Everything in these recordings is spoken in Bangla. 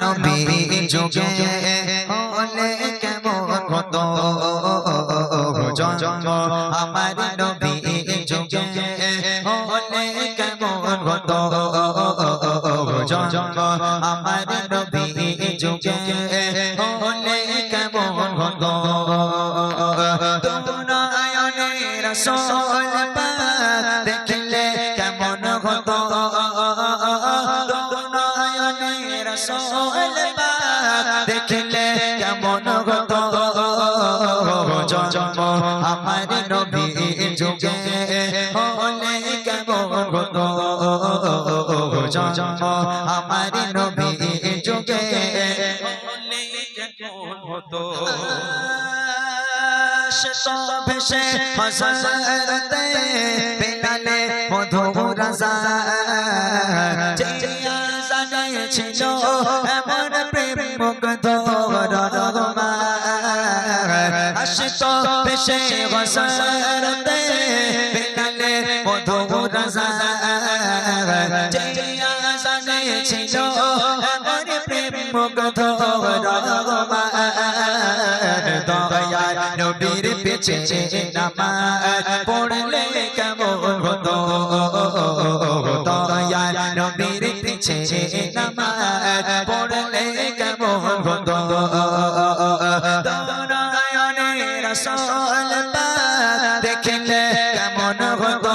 নবী যুগে হলে কেমন হতো জন্ম আমার নবী যুগে হলে কেমন হতো জন্ম আমার নবী যুগে হলে কেমন হতো দুনয়নে রাসূল পাক দেখলে কেমন হতো দুনয়নে রাসূল পাক দেখলে কেমন হতো জন্ম আমার নবী যুগে হলে কেমন হতো জন্ম আমার নবী যুগে হলে কেমন হতো ভেসে হযরতে বেলালে মধুর আযান জানে ছিল এমন প্রেম মুগ্ধ আশিক ভেসে হযরতে বেলালে মধুর আযান জানে ছিল এমন প্রেম মুগ্ধ দয়ার নবীর পেছে নামাজ পড়লে কেমন হতো দয়ার নবীর পেছে নামাজ পড়লে কেমন হতো নয়নে রাসূল পাক দেখলে কেমন হতো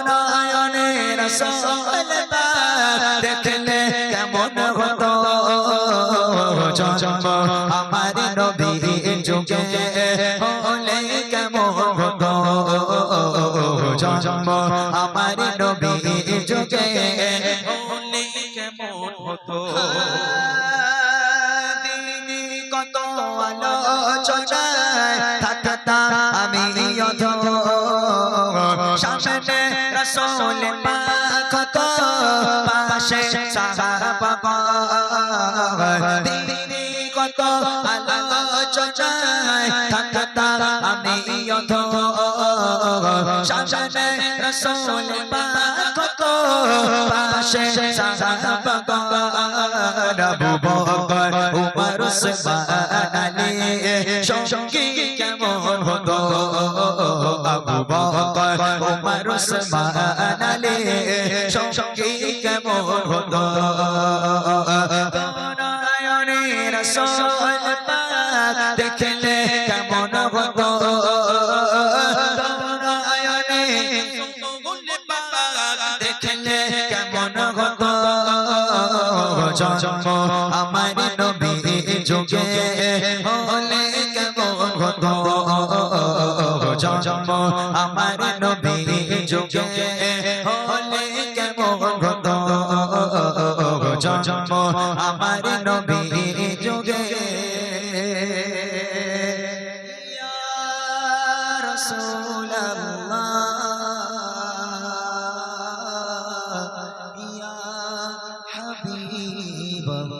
নয়নে রাসূল পাক দেখলে কেমন হতো জন্ম আমার নবী যুগে হলে কেমন হতো জন্ম আমার নবী যুগে হলে কেমন হতো দিনে কত আলোচনায় থাকতাম আমি সামনে রাসূল পাক কত পাশে সাহাবা কত আলোচনায় থাকতাম আমি সামনে রাসূল পাক কত পাশে সাহাবা আবু বকর উমর উসমান আলী সঙ্গী কেমন হতো আবু বকর উমর উসমান আলী সঙ্গী কেমন হতো রাসূল পাক দেখলে কেমন হতো নয়নে রাসূল পাক দেখলে কেমন হতো জন্ম আমার নবী যুগে হলে কেমন হতো জন্ম আমার নবী যুগে হলে কেমন হতো জন্ম আমার নবী যুগে ইয়া রাসূলুল্লাহ ইয়া হাবিবাল্লাহ